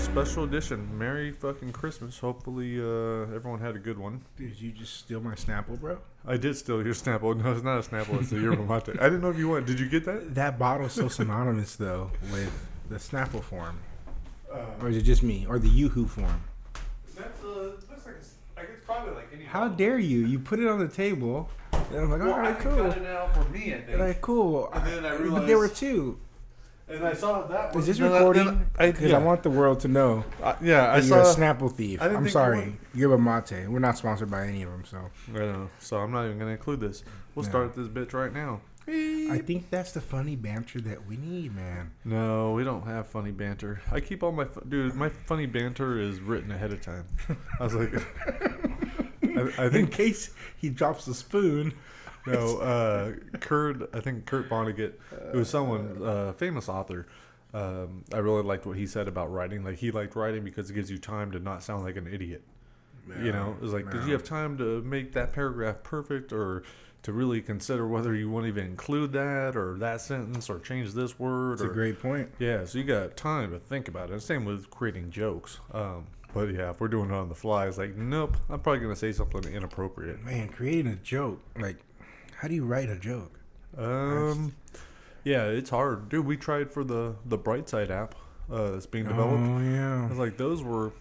special edition. Merry fucking Christmas. Hopefully, everyone had a good one. Did you just steal my Snapple, bro? I did steal your Snapple. No, it's not a Snapple. It's a yerba mate. I didn't know if you went. Did you get that? That bottle's so synonymous, though, with the Snapple form. Or is it just me? Or the Yoo-hoo form? That's looks like it's probably like any. How dare you? You put it on the table, and I'm like, all right, cool. I got it out for me, I think. All right, cool. And then I But realized there were two. And I saw that one. Is this recording? Because Yeah. I want the world to know Yeah, I that you're a saw. Snapple thief. I didn't I'm think sorry. Yerba mate. We're not sponsored by any of them, so. I know. So I'm not even going to include this. We'll Yeah. start this bitch right now. I think that's the funny banter that we need, man. No, we don't have funny banter. I keep all my dude. My funny banter is written ahead of time. I was like, I In think case he drops the spoon. no. Kurt. I think Kurt Vonnegut. It was someone famous author. I really liked what he said about writing. Like he liked writing because it gives you time to not sound like an idiot. You know, it was like, did you have time to make that paragraph perfect, or to really consider whether you want to even include that or that sentence or change this word? That's a great point. Yeah, so you got time to think about it. Same with creating jokes. But yeah, if we're doing it on the fly, it's like, nope, I'm probably going to say something inappropriate. Man, creating a joke. Like, how do you write a joke? Yeah, it's hard. Dude, we tried for the Brightside app that's being developed. Oh, I yeah. was like, those were,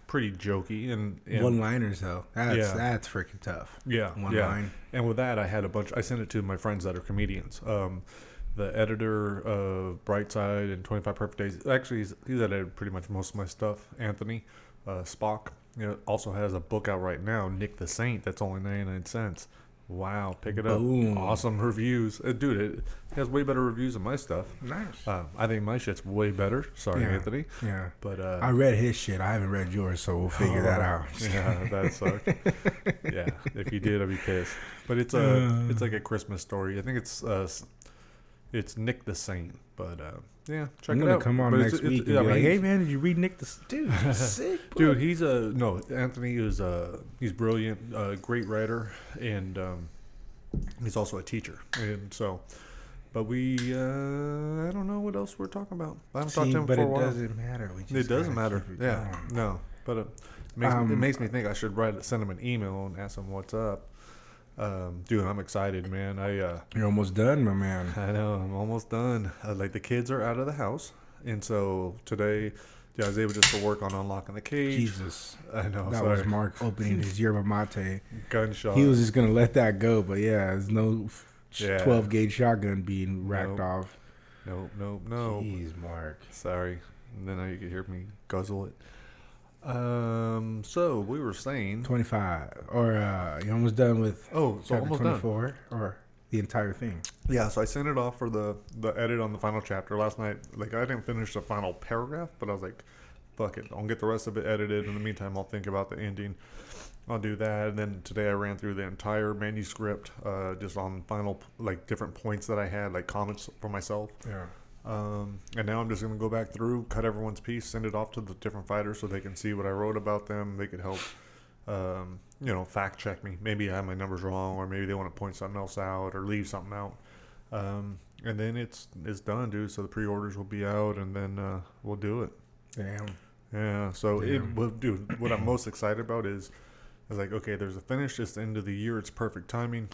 pretty jokey. And One-liners, though. That's freaking tough. Yeah, One yeah. line. And with that, I had a bunch. I sent it to my friends that are comedians. The editor of Brightside and 25 Perfect Days. Actually, he's edited pretty much most of my stuff. Anthony Spock, also has a book out right now. Nick the Saint. That's only 99 cents. Wow, pick it up. Boom. Awesome reviews, dude. It has way better reviews than my stuff. Nice. I think my shit's way better. Sorry, Yeah. Anthony. Yeah. But I read his shit. I haven't read yours, so we'll figure that out. Yeah, that sucked. Yeah, if you did, I'd be pissed. But it's like a Christmas story. I think it's Nick the Saint. But yeah, check I'm it gonna out. come on But next week and be like, hey, man, did you read Nick the... Dude, sick, bro. dude, he's Anthony is he's brilliant, great writer, and he's also a teacher. And so, but we I don't know what else we're talking about. I haven't talked to him but for a it while. doesn't matter. We just It doesn't gotta matter. keep it Yeah, going. no, but it makes me think I should send him an email and ask him what's up. Dude, I'm excited, man. You're almost done, my man. I know I'm almost done. Like the kids are out of the house, and so today, I was able just to work on unlocking the cage. Jesus. I know. That sorry. was Mark opening his yerba mate. Gunshot. He was just going to let that go, but yeah, there's no Yeah. 12 gauge shotgun being racked Nope. off. No. Jeez, Mark. Sorry. And then now you can hear me guzzle it. So we were saying 25. Or you're almost done with so chapter almost done. 24? Or the entire thing? Yeah, so I sent it off for the edit on the final chapter last night. Like, I didn't finish the final paragraph, but I was like, fuck it. I'll get the rest of it edited. In the meantime, I'll think about the ending. I'll do that. And then today I ran through the entire manuscript, just on final, like, different points that I had, like, comments for myself. Yeah. And now I'm just going to go back through, cut everyone's piece, send it off to the different fighters so they can see what I wrote about them. They could help, fact check me. Maybe I have my numbers wrong, or maybe they want to point something else out or leave something out. And then it's done, dude. So the pre-orders will be out, and then we'll do it. Damn. Yeah. So dude, what I'm most excited about is like, okay, there's a finish. It's the end of the year. It's perfect timing,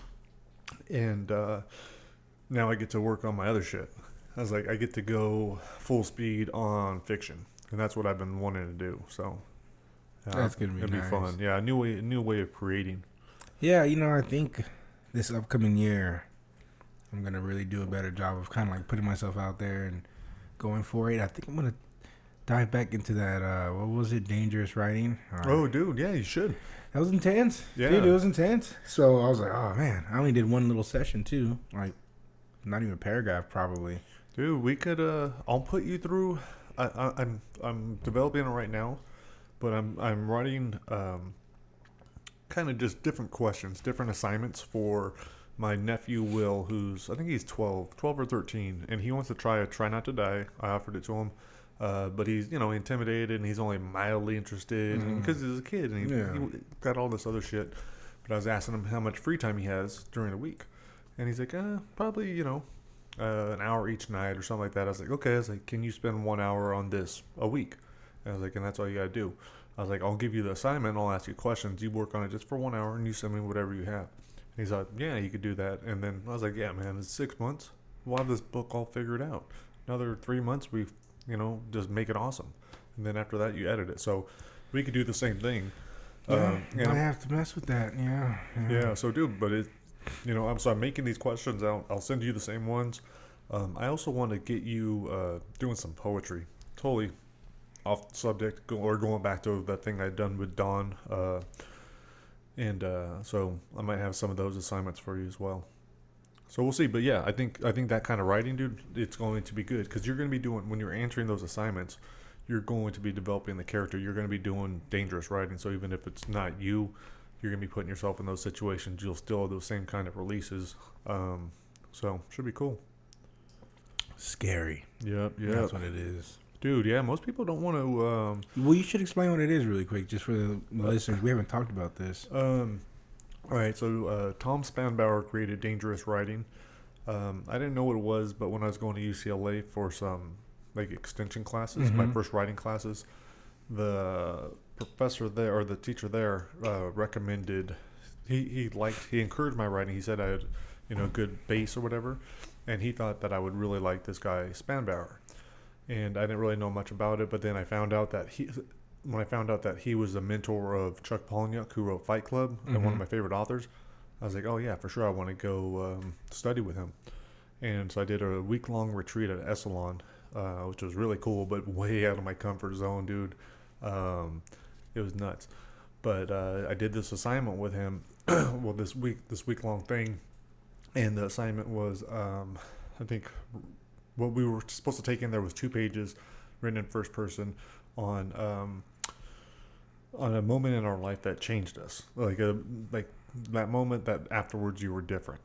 and now I get to work on my other shit. I was like, I get to go full speed on fiction, and that's what I've been wanting to do. So That's gonna be it'll nice. be fun. Yeah, a new way of creating. Yeah, I think this upcoming year, I'm going to really do a better job of kind of like putting myself out there and going for it. I think I'm going to dive back into that, what was it, dangerous writing? Oh, dude, yeah, you should. That was intense. Yeah. Dude, it was intense. So I was like, oh, man, I only did one little session, too. Like, not even a paragraph, probably. Dude, we could. I'll put you through. I'm developing it right now, but I'm writing kind of just different questions, different assignments for my nephew Will, who's I think he's 12 or 13, and he wants to try not to die. I offered it to him, but he's intimidated and he's only mildly interested because he's a kid and he got all this other shit. But I was asking him how much free time he has during the week, and he's like, probably an hour each night or something like that. I was like, okay. I was like, can you spend 1 hour on this a week? And I was like, and that's all you gotta do. I was like, I'll give you the assignment. I'll ask you questions. You work on it just for 1 hour, and you send me whatever you have. And he's like, yeah, you could do that. And then I was like, yeah, man, it's 6 months. We'll have this book all figured out. Another 3 months, we, just make it awesome. And then after that, you edit it. So we could do the same thing. Yeah, I have to mess with that. Yeah. Yeah. So, dude, but I'm making these questions out. I'll send you the same ones. I also want to get you doing some poetry. Totally off subject, or going back to that thing I'd done with Dawn. So I might have some of those assignments for you as well. So we'll see. But yeah, I think that kind of writing, dude, it's going to be good because you're going to be doing, when you're answering those assignments, you're going to be developing the character. You're going to be doing dangerous writing. So even if it's not you, you're going to be putting yourself in those situations. You'll still have those same kind of releases. So should be cool. Scary. Yep. That's what it is. Dude, yeah, most people don't want to. Well, you should explain what it is really quick, just for the listeners. We haven't talked about this. All right, so Tom Spanbauer created dangerous writing. I didn't know what it was, but when I was going to UCLA for some extension classes, my first writing classes, the professor there, or the teacher there, recommended. He encouraged my writing. He said I had, good base or whatever, and he thought that I would really like this guy Spanbauer. And I didn't really know much about it, but then I found out that he was a mentor of Chuck Palahniuk, who wrote Fight Club, and one of my favorite authors. I was like, oh yeah, for sure, I want to go study with him. And so I did a week-long retreat at Esalen, which was really cool, but way out of my comfort zone, dude. It was nuts. But I did this assignment with him, well, this week-long thing, and the assignment was, I think, what we were supposed to take in there was 2 pages written in first person on a moment in our life that changed us, like that moment that afterwards you were different,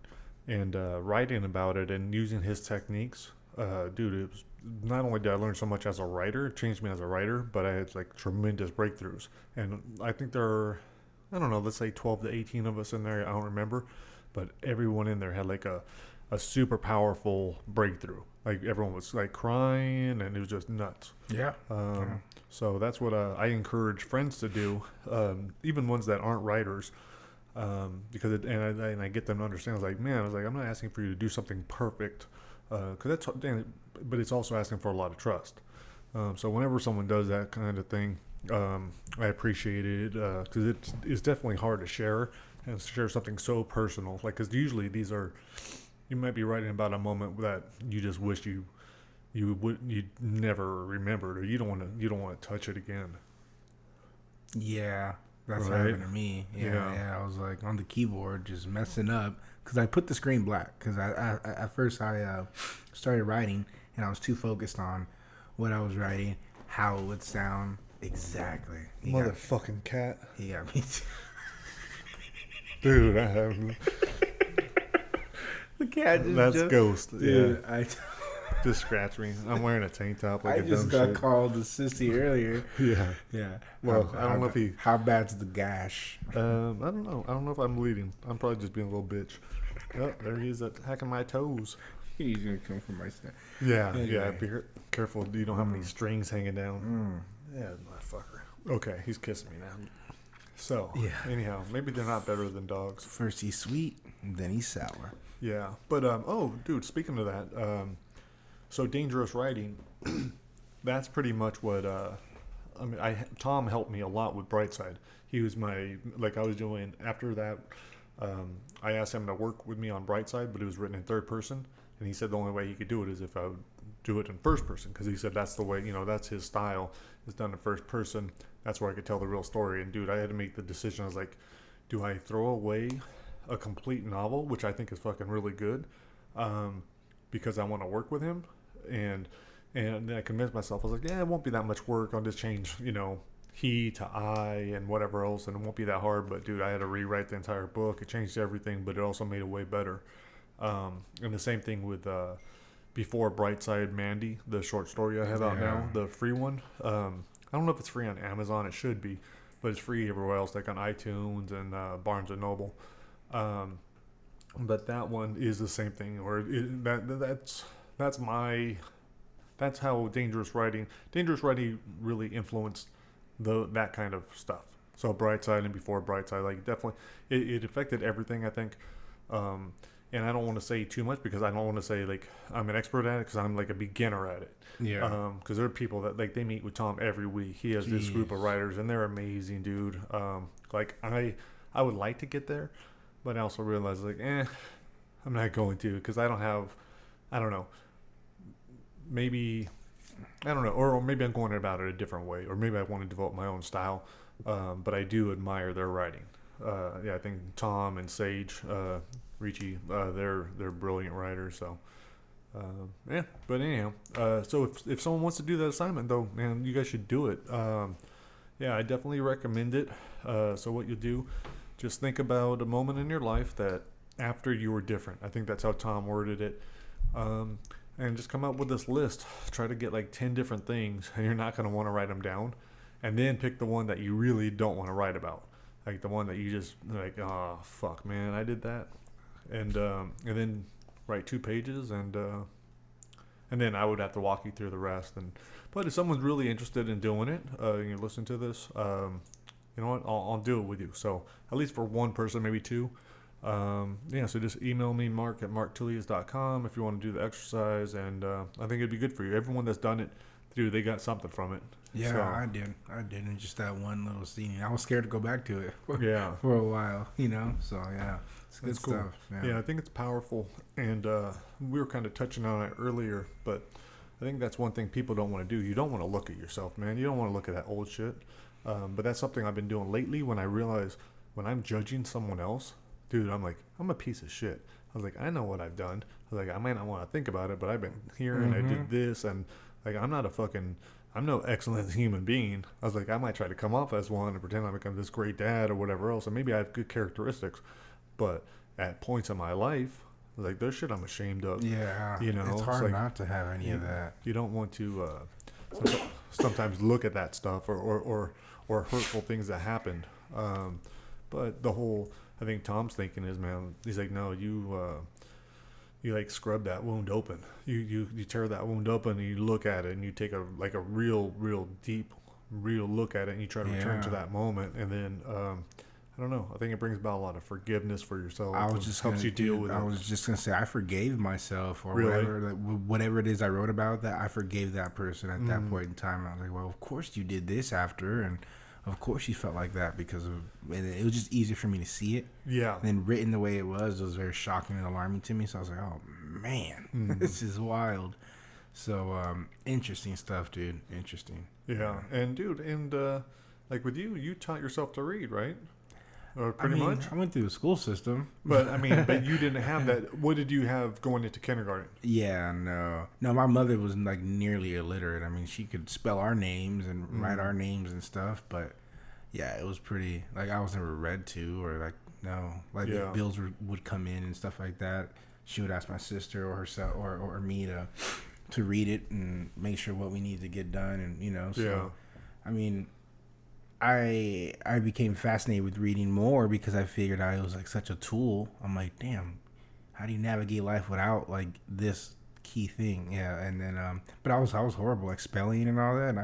and writing about it and using his techniques. Dude, it was, not only did I learn so much as a writer, it changed me as a writer, but I had tremendous breakthroughs. And I think there are, I don't know, let's say 12 to 18 of us in there. I don't remember, but everyone in there had a super powerful breakthrough. Everyone was crying, and it was just nuts. Yeah. So that's what I encourage friends to do, even ones that aren't writers, because I get them to understand. I was like, I'm not asking for you to do something perfect, but it's also asking for a lot of trust. So whenever someone does that kind of thing, I appreciate it, because it's definitely hard to share and share something so personal. Because usually these are. You might be writing about a moment that you just wish you never remembered, or you don't want to touch it again. Yeah, that's right? happened to me. Yeah. I was on the keyboard just messing up because I put the screen black because I at first I started writing and I was too focused on what I was writing, how it would sound exactly. Motherfucking cat. He got me too. Dude, I have. The cat That's Ghost. Dude, yeah. Just scratch me. I'm wearing a tank top I just got called a sissy earlier. Yeah. Well, I don't know if he. How bad's the gash? I don't know. I don't know if I'm bleeding. I'm probably just being a little bitch. Oh, there he is, hacking my toes. He's gonna come for my stuff. Yeah. Be careful. You don't have any strings hanging down. Yeah, motherfucker. Okay, he's kissing me now. So, anyhow, maybe they're not better than dogs. First he's sweet, then he's sour. Yeah, but dude, speaking of that, so dangerous writing, that's pretty much what Tom helped me a lot with Brightside. He was I was doing after that. I asked him to work with me on Brightside, but it was written in third person, and he said the only way he could do it is if I would do it in first person, because he said that's the way, that's his style. It's done in first person. That's where I could tell the real story. And dude, I had to make the decision. I was like, do I throw away a complete novel, which I think is fucking really good, because I want to work with him, and I convinced myself. I was like, yeah, it won't be that much work. I'll just change, he to I and whatever else, and it won't be that hard. But dude, I had to rewrite the entire book. It changed everything, but it also made it way better. And the same thing with Before Brightside, Mandy, the short story I have out now, the free one. I don't know if it's free on Amazon. It should be, but it's free everywhere else, like on iTunes and Barnes and Noble. But that one is the same thing, or that's my That's how dangerous writing really influenced that kind of stuff. So Brightside and before Brightside, like definitely, it affected everything. I think, um, and I don't want to say too much because I don't want to say like I'm an expert at it because I'm like a beginner at it. Yeah. Because there are people that like they meet with Tom every week. He has this group of writers and they're amazing, dude. Like I would like to get there, but I also realize like, I'm not going to because I don't have, I don't know, maybe I don't know, or maybe I'm going about it a different way, or maybe I want to develop my own style. But I do admire their writing. Yeah, I think Tom and Sage, Ricci, they're brilliant writers. So yeah, but anyhow, so if someone wants to do that assignment though, man, you guys should do it. Yeah, I definitely recommend it. So what you do, just think about a moment in your life that after you were different. I think that's how Tom worded it. And just come up with this list. Try to get like 10 different things, and you're not going to want to write them down. And then pick the one that you really don't want to write about. Like the one that you just like, oh fuck, man, I did that. And then write 2 pages, and then I would have to walk you through the rest. But if someone's really interested in doing it, you listen to this, you know what? I'll do it with you. So at least for one person, maybe 2. Yeah, so just email me, mark@marktilius.com if you want to do the exercise, and I think it'd be good for you. Everyone that's done it, dude, they got something from it. Yeah, so, I did. And just that one little scene. I was scared to go back to it yeah, for a while, you know? So, yeah, it's good that's cool. stuff. Yeah, I think it's powerful, and we were kind of touching on it earlier, but I think that's one thing people don't want to do. You don't want to look at yourself, man. You don't want to look at that old shit. But that's something I've been doing lately when I realize when I'm judging someone else, dude, I'm like, I'm a piece of shit. I was like, I know what I've done. I was like, I might not want to think about it, but I've been here and I did this, and like, I'm no excellent human being. I was like, I might try to come off as one and pretend I become this great dad or whatever else, and maybe I have good characteristics, but at points in my life, like, there's shit I'm ashamed of. Yeah, you know, it's hard like, not to have any of that. You don't want to sometimes look at that stuff or hurtful things that happened. But the whole, I think Tom's thinking is, man, he's like, no, you like scrub that wound open. You tear that wound open and you look at it and you take a real deep look at it and you try to return to that moment, and then I don't know. I think it brings about a lot of forgiveness for yourself. Helps you deal with it. I was just gonna say I forgave myself or really? whatever it is I wrote about that. I forgave that person at that point in time. I was like, well, of course you did this after, and of course you felt like that because of. And it was just easier for me to see it. Yeah. And then written the way it was very shocking and alarming to me. So I was like, oh man, this is wild. So interesting stuff, dude. Interesting. Yeah, and dude, like with you taught yourself to read, right? Pretty much. I went through the school system, but but you didn't have that. What did you have going into kindergarten? Yeah, no. My mother was like nearly illiterate. I mean, she could spell our names and write our names and stuff, but yeah, it was pretty. Like, I was never read to, or like, no, like if bills would come in and stuff like that, she would ask my sister or herself or me to read it and make sure what we need to get done, and you know. So, I mean. I became fascinated with reading more because I figured it was like such a tool. I'm like, damn, how do you navigate life without like this key thing? Yeah, and then but I was horrible, like spelling and all that, and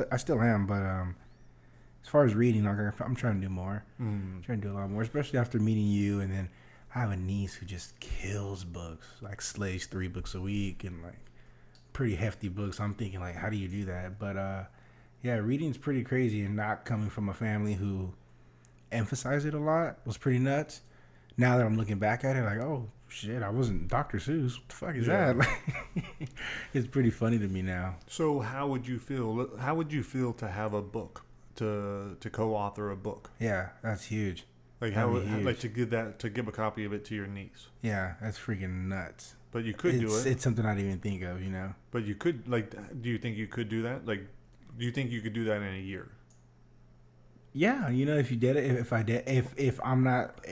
I still am. But as far as reading, like I'm trying to do more. I'm trying to do a lot more, especially after meeting you. And then I have a niece who just kills books, like slays 3 books a week and like pretty hefty books. I'm thinking like, how do you do that? But yeah, reading's pretty crazy, and not coming from a family who emphasized it a lot was pretty nuts. Now that I'm looking back at it, like, oh shit, I wasn't Dr. Seuss. What the fuck is that? It's pretty funny to me now. So how would you feel? How would you feel to have a book, to co-author a book? Yeah, that's huge. Like like to give a copy of it to your niece. Yeah, that's freaking nuts. But you could do it. It's something I didn't even think of, you know. But you could, like, do you think you could do that? Like, do you think you could do that in a year? Yeah, you know, if you did it, if I'm not,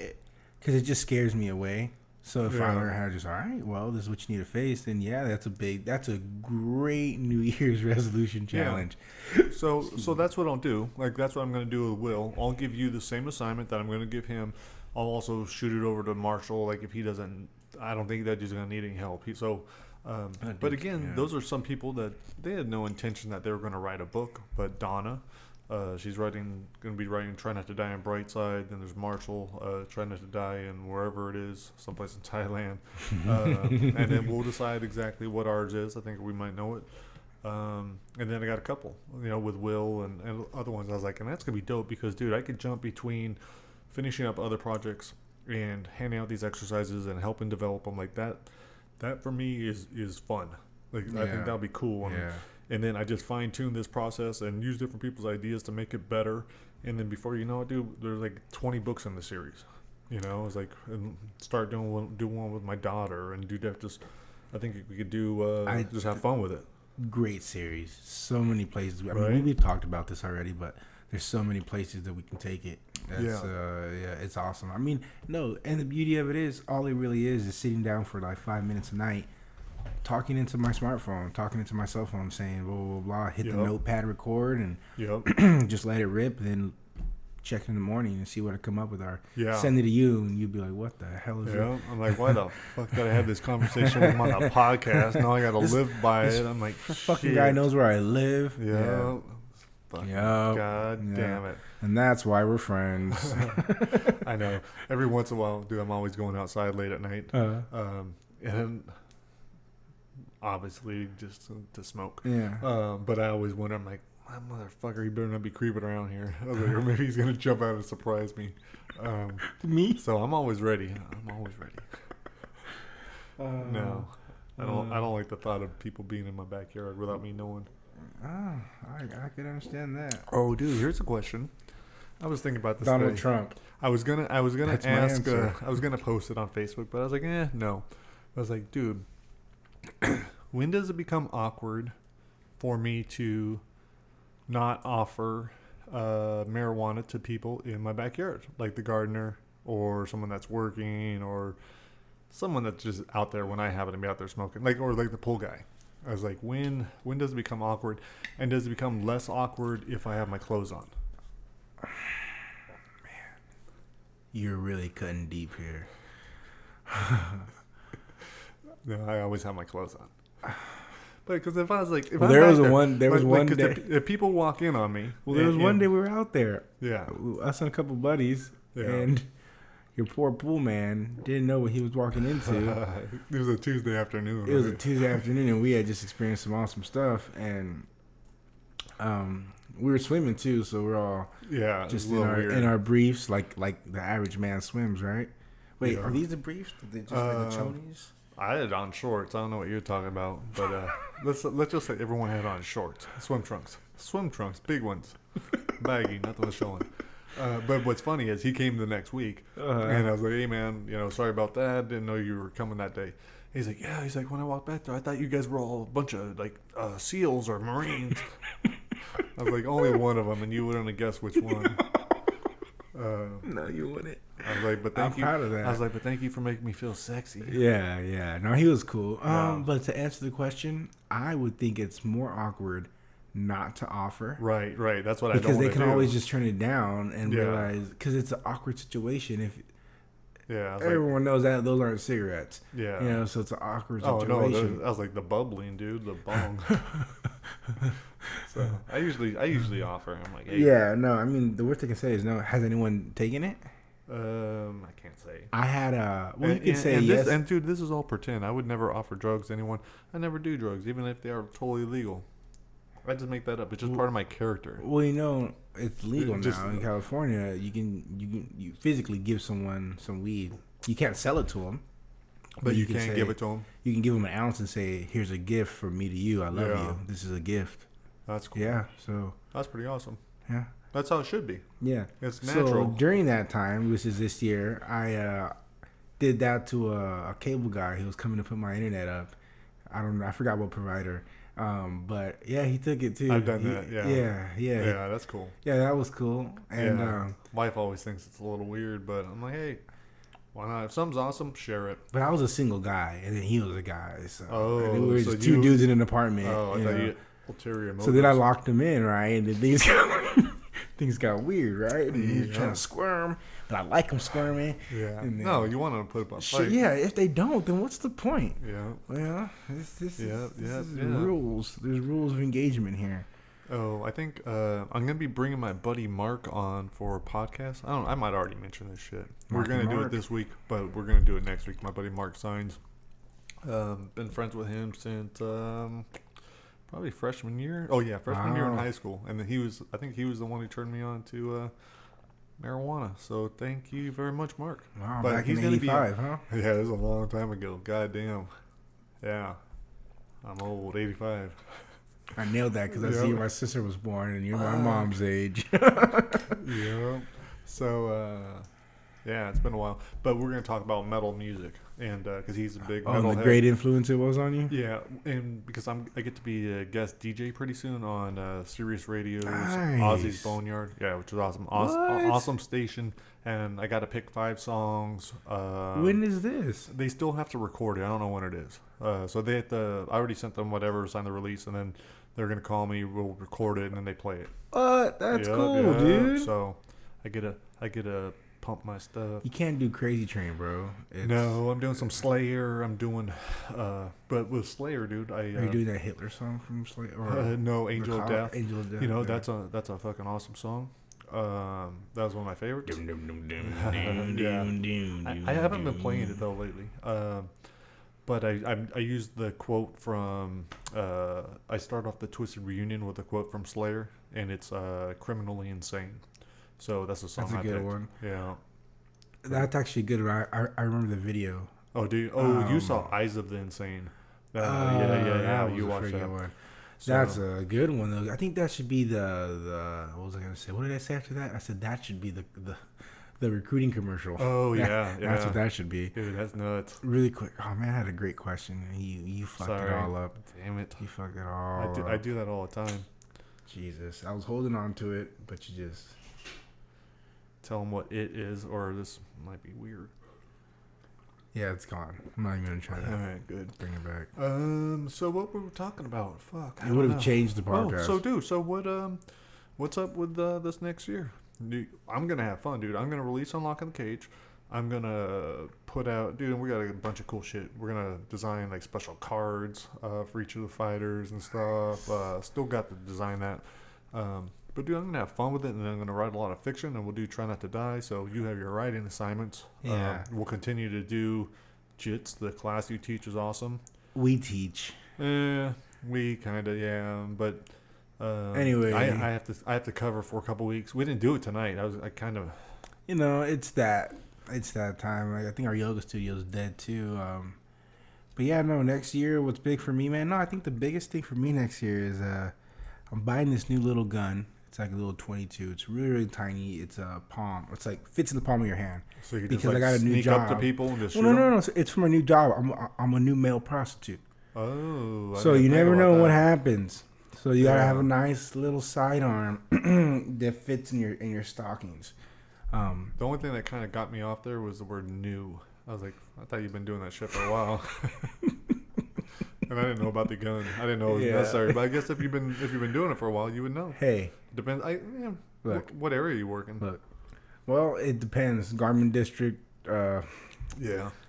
because it just scares me away. So if I learn how to just, all right, well, this is what you need to face, then yeah, that's a great New Year's resolution challenge. Yeah. So that's what I'll do. Like, that's what I'm going to do with Will. I'll give you the same assignment that I'm going to give him. I'll also shoot it over to Marshall. Like, if he doesn't, I don't think that he's going to need any help. So But again, those are some people that they had no intention that they were going to write a book. But Donna, she's going to be writing Try Not to Die in Brightside. Then there's Marshall, Try Not to Die in wherever it is, someplace in Thailand. And then we'll decide exactly what ours is. I think we might know it. And then I got a couple, with Will and other ones. I was like, and that's going to be dope because, dude, I could jump between finishing up other projects and handing out these exercises and helping develop them like that. That for me is fun. Like I think that'll be cool. And then I just fine tune this process and use different people's ideas to make it better. And then before you know it, dude, there's like 20 books in the series. It's like and start do one with my daughter and do that. Just I think we could do just have fun with it. Great series. So many places. I mean, Right? we've talked about this already, but there's so many places that we can take it. That's, it's awesome. I mean, no, and the beauty of it is, all it really is sitting down for like 5 minutes a night, talking into my smartphone, talking into my cell phone, saying blah, blah, blah, hit the notepad record and just let it rip, then check in the morning and see what I come up with. Send it to you, and you'd be like, what the hell is that? I'm like, why the fuck did I have this conversation with him on a podcast? Now I got to live by it. I'm like, fucking guy knows where I live. God damn it. And that's why we're friends. I know. Every once in a while, dude, I'm always going outside late at night. And obviously just to smoke. But I always wonder, I'm like, that motherfucker, he better not be creeping around here. I was like, or maybe he's going to jump out and surprise me. Me? So I'm always ready. No. I don't like the thought of people being in my backyard without me knowing. I can understand that. Oh, dude, here's a question. I was thinking about this Donald today. Trump. I was gonna That's my ask. answer. I was gonna post it on Facebook, but I was like, no. I was like, dude, when does it become awkward for me to not offer marijuana to people in my backyard, like the gardener or someone that's working or someone that's just out there when I happen to be out there smoking, or like the pool guy. I was like, when does it become awkward, and does it become less awkward if I have my clothes on? Man, you're really cutting deep here. No, I always have my clothes on. But because if I was like, if well, there was one day. If people walk in on me, well, there was one day we were out there. Yeah, us and a couple buddies, and your poor pool man didn't know what he was walking into. It was a Tuesday afternoon. It was a Tuesday afternoon, and we had just experienced some awesome stuff, and we were swimming too, so we're all just in our briefs, like the average man swims, right? Wait, are these the briefs? Are they just like the chonies? I had on shorts. I don't know what you're talking about, but let's just say everyone had on shorts, swim trunks, big ones, baggy, nothing was showing. But what's funny is he came the next week, and I was like, "Hey man, sorry about that. Didn't know you were coming that day." He's like, "Yeah." He's like, "When I walked back there, I thought you guys were all a bunch of SEALs or Marines." I was like, "Only one of them, and you wouldn't have guessed which one." No, you wouldn't. I was like, "But thank you." Proud of that. I was like, "But thank you for making me feel sexy." Yeah. No, he was cool. But to answer the question, I would think it's more awkward not to offer. Right. That's what I don't want to do. Because they can always just turn it down and realize, because it's an awkward situation. If everyone knows that those aren't cigarettes. Yeah. So it's an awkward situation. No, I was like the bubbling, dude, the bong. So I usually offer. I'm like, hey. Yeah, no, I mean, the worst they can say is no. Has anyone taken it? I can't say. I had you could say and yes. And dude, this is all pretend. I would never offer drugs to anyone. I never do drugs, even if they are totally legal. I just make that up. It's just part of my character. Well, it's legal now in California. You physically give someone some weed. You can't sell it to them, but you can't give it to them. You can give them an ounce and say, "Here's a gift from me to you. I love you. This is a gift." That's cool. Yeah, so that's pretty awesome. Yeah, that's how it should be. Yeah, it's natural. So during that time, which is this year, I did that to a cable guy who was coming to put my internet up. I don't know. I forgot what provider. But yeah, he took it too. I've done that. Yeah. Yeah, that's cool. Yeah, that was cool. And wife always thinks it's a little weird, but I'm like, hey, why not? If something's awesome, share it. But I was a single guy, and then he was a guy. So we were just two dudes in an apartment. Oh, I thought you ulterior motives. So then I locked him in, right? And then things got weird, right? And you're trying to squirm, but I like them squirming. Yeah. And then, No, you want to put up a fight. yeah, if they don't, then what's the point? Yeah. Well, this is Yeah. rules. There's rules of engagement here. Oh, I think I'm gonna be bringing my buddy Mark on for a podcast. I might already mention this shit. We're gonna do it this week, but we're gonna do it next week. My buddy Mark Signs. Been friends with him since probably freshman year. Oh yeah, freshman year in high school, and then I think he was the one who turned me on to marijuana. So thank you very much, Mark. Wow, but back in '85, huh? Yeah, it was a long time ago. Goddamn. Yeah, I'm old. 85. I nailed that because that's the year my sister was born, and you're my mom's age. Yeah. So, yeah, it's been a while. But we're going to talk about metal music, and because he's a big metal the head. great influence it was on you? Yeah, and because I get to be a guest DJ pretty soon on Sirius Radio's Nice. Ozzy's Boneyard. Yeah, which is awesome. Awesome station. And I got to pick 5 songs. When is this? They still have to record it. I don't know when it is. So they have to. I already sent them whatever, sign the release, and then they're gonna call me. We'll record it, and then they play it. That's cool, dude. So I get to pump my stuff. You can't do Crazy Train, bro. No, I'm doing some Slayer. I'm doing, but with Slayer, dude, Are you doing that Hitler song from Slayer? Or no, Angel of Death. Angel of Death. You know, that's a fucking awesome song. That was one of my favorites. I haven't been playing it though lately. But I used the quote from I start off the Twisted Reunion with a quote from Slayer, and it's criminally insane. So that's a song. That's a good one. Yeah, that's actually good. I remember the video. Oh, do you? Oh, you saw Eyes of the Insane. Yeah. You watched that one. So, that's a good one though. I think that should be the what was I gonna say? What did I say after that? I said that should be the recruiting commercial. Oh yeah, that's what that should be. Dude, that's nuts. Really quick. Oh man, I had a great question. You fucked it all up. Damn it. You fucked it all up. I do that all the time. Jesus, I was holding on to it, but you just tell them what it is, or this might be weird. Yeah, it's gone. I'm not even gonna try that. All right, good. Bring it back. So what were we talking about? Fuck. It would have changed the podcast. So what's up with this next year? I'm gonna have fun, dude. I'm gonna release Unlock in the Cage. I'm gonna put out, dude. We got a bunch of cool shit. We're gonna design like special cards for each of the fighters and stuff. Still got to design that. But dude, I'm gonna have fun with it, and then I'm gonna write a lot of fiction, and we'll do Try Not to Die. So you have your writing assignments. Yeah. We'll continue to do Jits. The class you teach is awesome. We teach. We kind of, yeah, but anyway, I have to cover for a couple weeks. We didn't do it tonight. I kind of, it's that time. Like, I think our yoga studio is dead too. But yeah, no. Next year, what's big for me, man? No, I think the biggest thing for me next year is I'm buying this new little gun. It's like a little 22. It's really, really tiny. It's a palm. It's like fits in the palm of your hand. So you because just, like, I got a new sneak job. up to people and just shoot No. them? It's from a new job. I'm a new male prostitute. Oh. So you never know what happens. So you gotta have a nice little sidearm that fits in your stockings. The only thing that kind of got me off there was the word "new." I was like, I thought you've been doing that shit for a while. And I didn't know about the gun. I didn't know it was necessary. But I guess if you've been doing it for a while, you would know. Hey, depends. Look, what area are you working? Look, well, it depends. Garment District. Yeah,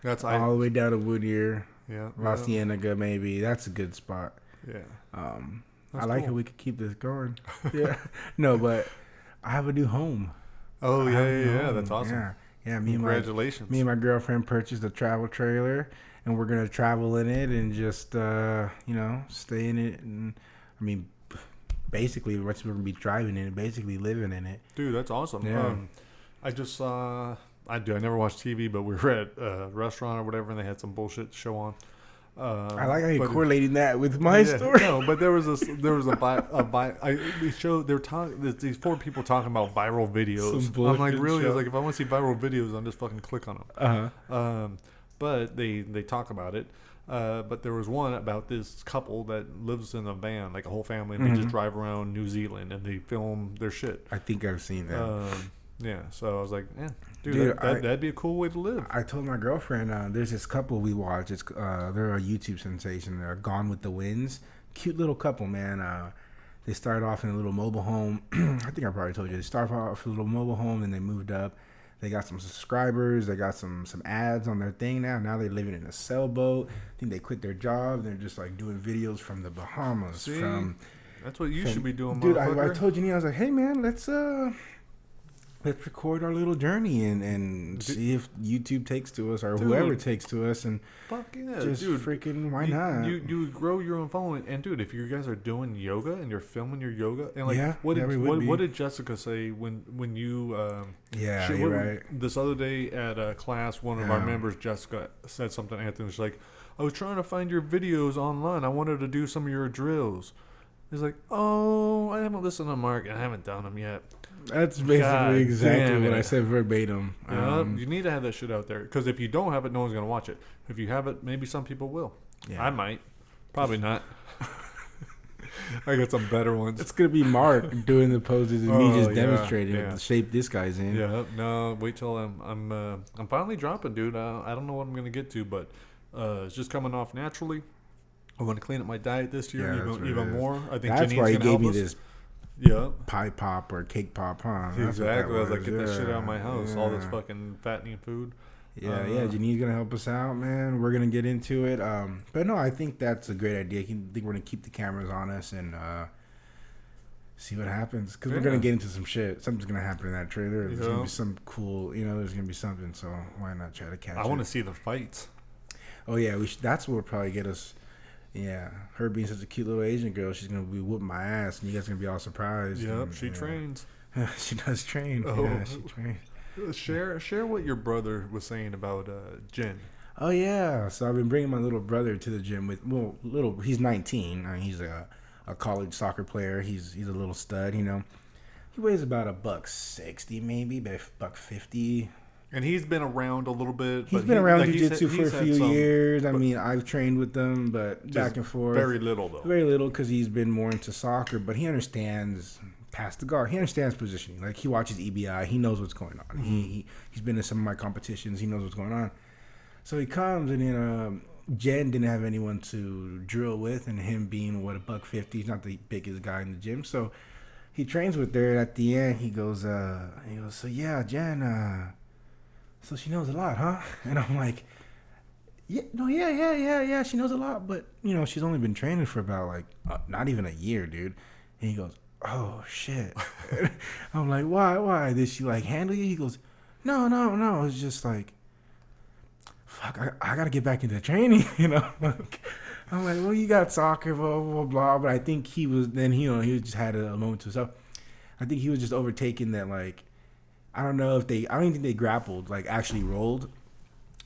that's all the way down to Whittier. Yeah, La Cienega, maybe. That's a good spot. Yeah. I like how we could keep this going. Yeah. No, but I have a new home. Oh yeah. That's awesome. Yeah. Congratulations. Me and my girlfriend purchased a travel trailer. And we're gonna travel in it and just stay in it, and I mean, basically we're gonna be driving in it, basically living in it. Dude, that's awesome. Yeah. I just I never watched TV, but we were at a restaurant or whatever, and they had some bullshit show on. I like how you're correlating that with my story. No, but there was these 4 people talking about viral videos. I'm like, really? I was like, if I want to see viral videos, I'm just fucking click on them. But they talk about it. But there was one about this couple that lives in a van, like a whole family, and they just drive around New Zealand and they film their shit. I think I've seen that. Yeah, so I was like, dude, that'd be a cool way to live. I told my girlfriend, there's this couple we watch. It's they're a YouTube sensation. They're Gone with the Winds. Cute little couple, man. They started off in a little mobile home. I think I probably told you. They started off in a little mobile home, and they moved up. They got some subscribers. They got some ads on their thing now. Now they're living in a sailboat. I think they quit their job. They're just like doing videos from the Bahamas. See? From That's what you should be doing, dude. I motherfucker. told you, I was like, hey man, let's record our little journey and see if YouTube takes to us or whoever takes to us, and fuck yeah, just dude. freaking why not? You grow your own following, and dude, if you guys are doing yoga and you're filming your yoga, and like, Yeah, what yeah, we did would be. what did Jessica say when you Yeah, you're right. this other day at class, one of our members, Jessica, said something to Anthony. She's like, I was trying to find your videos online. I wanted to do some of your drills. He's like, oh, I haven't listened to Mark and I haven't done them yet. That's basically exactly what I said verbatim. Yeah, you need to have that shit out there, because if you don't have it, no one's gonna watch it. If you have it, maybe some people will. Yeah. I might, probably not. I got some better ones. It's gonna be Mark doing the poses and me just demonstrating the shape this guy's in. Yeah, no, wait till I'm finally dropping, dude. I don't know what I'm gonna get to, but it's just coming off naturally. I want to clean up my diet this year even more. I think that's why he gave me this. Pie pop or cake pop, huh? Exactly. I was like, get that shit out of my house. All this fucking fattening food. Yeah, Janine's gonna help us out, man. We're gonna get into it. But no, I think that's a great idea. I think we're gonna keep the cameras on us and see what happens, because we're gonna get into some shit. Something's gonna happen in that trailer. There's gonna be some cool, there's gonna be something. So why not try to catch it? I want to see the fights. Oh yeah, that's what will probably get us. Yeah, her being such a cute little Asian girl, she's gonna be whooping my ass, and you guys are gonna be all surprised. Yep, she trains. She does train. Oh. Yeah, she trains. Share what your brother was saying about Jen. Oh yeah, so I've been bringing my little brother to the gym with he's 19. He's a college soccer player. He's a little stud. He weighs about $160 maybe, $150. And he's been around a little bit. He's been around jiu-jitsu for a few years. I mean, I've trained with them, but back and forth. Very little, though. Very little, because he's been more into soccer, but he understands past the guard. He understands positioning. Like, he watches EBI. He knows what's going on. Mm-hmm. He's been in some of my competitions. He knows what's going on. So he comes, and then Jen didn't have anyone to drill with, and him being, $150, he's not the biggest guy in the gym. So he trains with her. At the end, he goes, so yeah, Jen, so she knows a lot, huh? And I'm like, yeah, she knows a lot, but she's only been training for about not even a year, dude. And he goes, oh shit. I'm like, why? Did she handle you? He goes, no. It's just like, fuck, I gotta get back into training, I'm like, well, you got soccer, blah blah blah. But I think he was then he just had a moment to himself. I think he was just overtaken that I don't know if I don't think they grappled, actually rolled.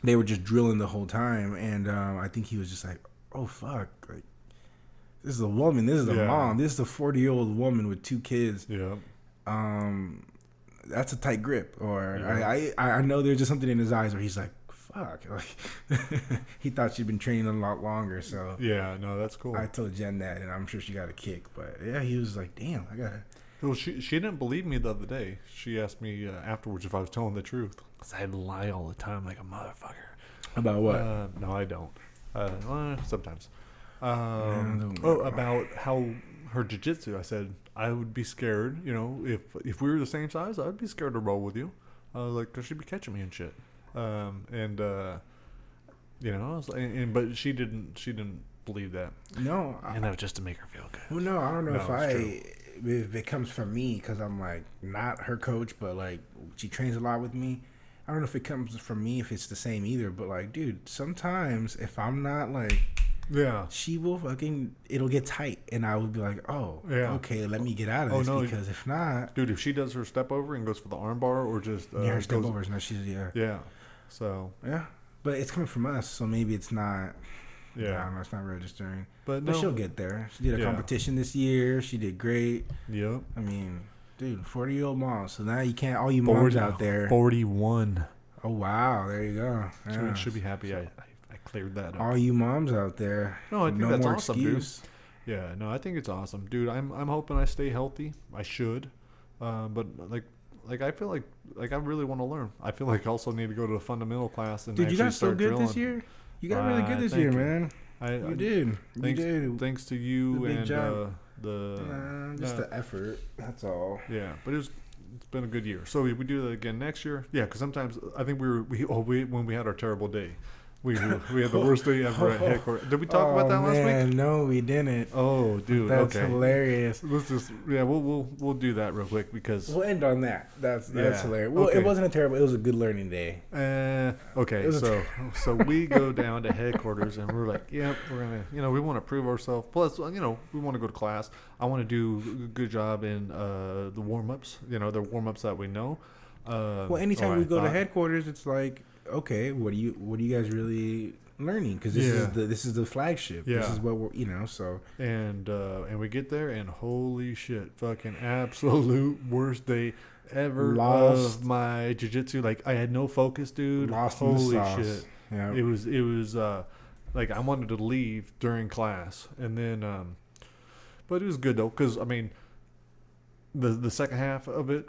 They were just drilling the whole time. And I think he was just like, oh, fuck. This is a woman. This is a mom. This is a 40-year-old woman with 2 kids. Yeah. That's a tight grip. Or I know there's just something in his eyes where he's like, fuck. He thought she'd been training a lot longer. So yeah, no, that's cool. I told Jen that, and I'm sure she got a kick. But yeah, he was like, damn, I got to. Well, she didn't believe me the other day. She asked me afterwards if I was telling the truth. Because I lie all the time like a motherfucker. About what? No, I don't. Sometimes. About how her jiu-jitsu. I said, I would be scared, if we were the same size, I'd be scared to roll with you. Because she'd be catching me and shit. I was like, but she didn't believe that. No. And that was just to make her feel good. Well, no, I don't know if it comes from me, because I'm not her coach, but she trains a lot with me. I don't know if it comes from me, if it's the same either, but dude, sometimes if I'm not she will it'll get tight, and I will be like, oh, okay, let me get out of this, because if not, dude, if she does her step over and goes for the arm bar, or just her step overs, no, she's so but it's coming from us, so maybe it's not. Yeah, I don't know, it's not registering. But she'll get there. She did a competition this year. She did great. Yep. I mean, dude, 40-year-old mom. So now you can't, all you moms out there. 41. Oh, wow. There you go. Yeah. Should be happy I cleared that up. All you moms out there. No, I think that's awesome, excuse. Dude. Yeah, no, I think it's awesome. Dude, I'm hoping I stay healthy. I should. But I feel like I really want to learn. I feel like I also need to go to a fundamental class and dude, you got so good drilling. This year. You got really good this year, man. You did. Thanks to you and Just the effort. That's all. Yeah, but it's been a good year. So we do that again next year. Yeah, because sometimes I think when we had our terrible day, we had the worst day ever at headquarters. Did we talk about that last week? No, we didn't. Oh, dude, That's okay. hilarious. Let's just we'll do that real quick because we'll end on that. That's hilarious. Well, okay. It wasn't a terrible. It was a good learning day. Okay, so we go down to headquarters and we're like, yep, we're gonna, we want to prove ourselves. Plus, we want to go to class. I want to do a good job in the warm ups. The warm ups that we know. Well, anytime we go to headquarters, it's like, okay, what are you guys really learning? Because this is the flagship. Yeah. This is what we're so. And we get there and holy shit, fucking absolute worst day ever of my jiu-jitsu. Like I had no focus, dude. Lost holy in the sauce. Shit. Yeah. It was like I wanted to leave during class, and then but it was good though, because I mean. The second half of it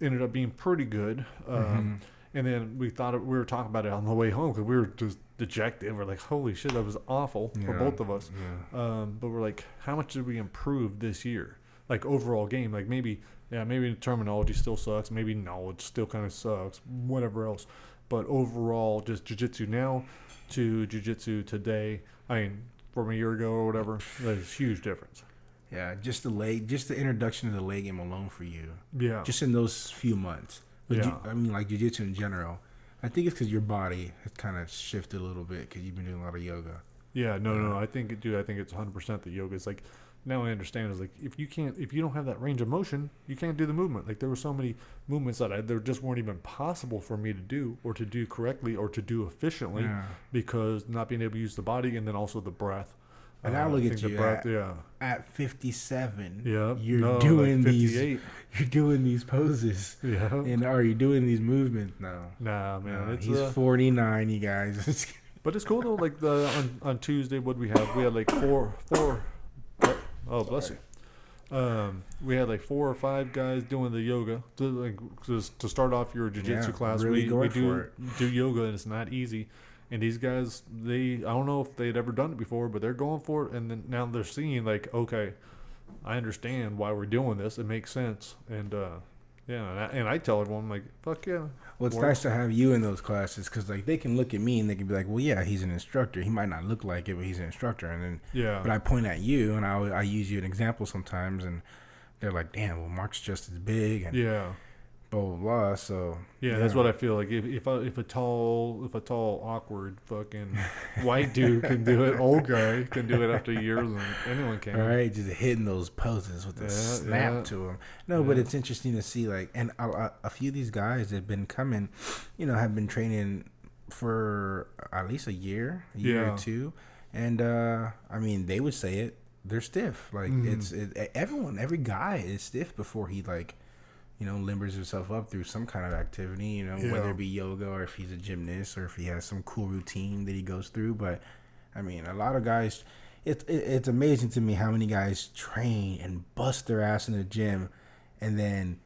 ended up being pretty good. And then we were talking about it on the way home because we were just dejected. We're like, holy shit, that was awful for both of us. Yeah. But we're like, how much did we improve this year? Like overall game, like maybe the terminology still sucks. Maybe knowledge still kind of sucks. Whatever else. But overall, just jiu-jitsu now to jiu-jitsu today. I mean, from a year ago or whatever, there's a huge difference. Yeah, just the introduction of the leg game alone for you. Yeah. Just in those few months. But like jiu-jitsu in general. I think it's because your body has kind of shifted a little bit because you've been doing a lot of yoga. Yeah, no. I think it's 100% the yoga. It's like, now I understand. It's like, if you don't have that range of motion, you can't do the movement. Like there were so many movements that there just weren't even possible for me to do or to do correctly or to do efficiently because not being able to use the body and then also the breath. And I look at you at 57. Yeah, you're doing these poses. Yeah, and are you doing these movements? No, nah, man. He's 49, you guys. But it's cool though. Like on Tuesday, what we had like four. Oh, bless you. We had like 4 or 5 guys doing the yoga to start off your jiu-jitsu class. Really we do yoga and it's not easy. And these guys, I don't know if they'd ever done it before, but they're going for it. And then now they're seeing like, okay, I understand why we're doing this. It makes sense. And and I tell everyone, like, fuck yeah. Well, it's nice to have you in those classes because like they can look at me and they can be like, well, yeah, he's an instructor. He might not look like it, but he's an instructor. And then but I point at you and I use you an example sometimes, and they're like, damn, well, Mark's just as big. And blah blah blah. So that's what I feel like. If a tall awkward fucking white dude can do it, old guy can do it after years, and anyone can. All right, just hitting those poses with a snap to them. No, but it's interesting to see like, and a few of these guys that have been coming, have been training for at least a year or two, and I mean they would say it. They're stiff. Like every guy is stiff before he like. Limbers himself up through some kind of activity, whether it be yoga or if he's a gymnast or if he has some cool routine that he goes through. But, I mean, a lot of guys, it's amazing to me how many guys train and bust their ass in the gym and then,